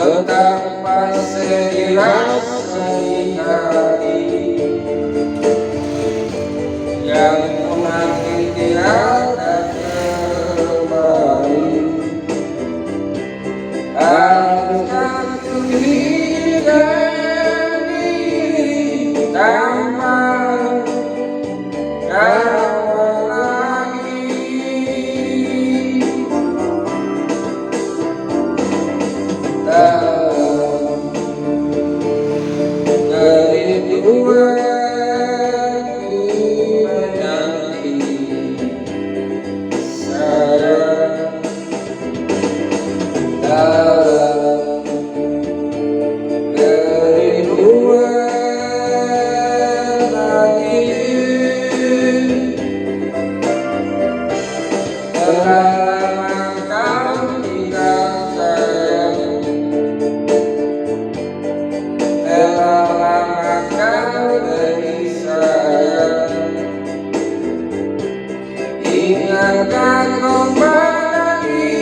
betapa sedih rasai hati yang menanti tiada kembali. Harusnya ku hidup diri tanpa kawan lagi. Ingatkan kembali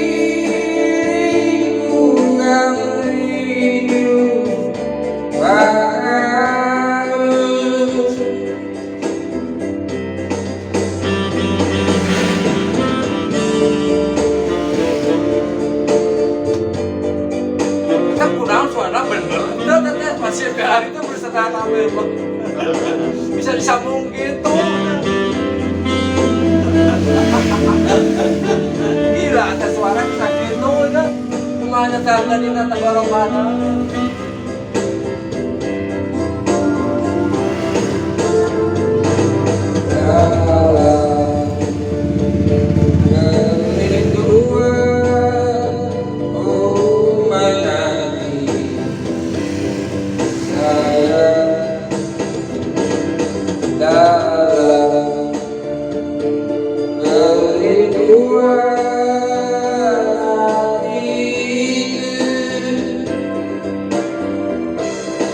diriku yang rindu padamu. Kita kurang suara bener. Teteh masih hari itu berserta tampil bisa disambung gitu. Gila, ada suara kita gitu ya. Kumanya kagak di nata barang mana.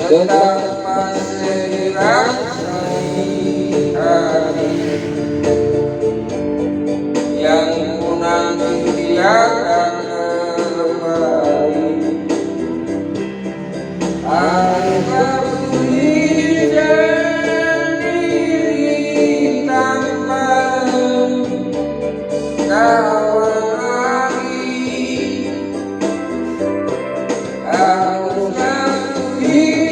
Betapa sedih rasai hati yang menanti tiada kembali. Harusnya ku hidup sendiri tanpa kawan lagi. Harusnya ku hidup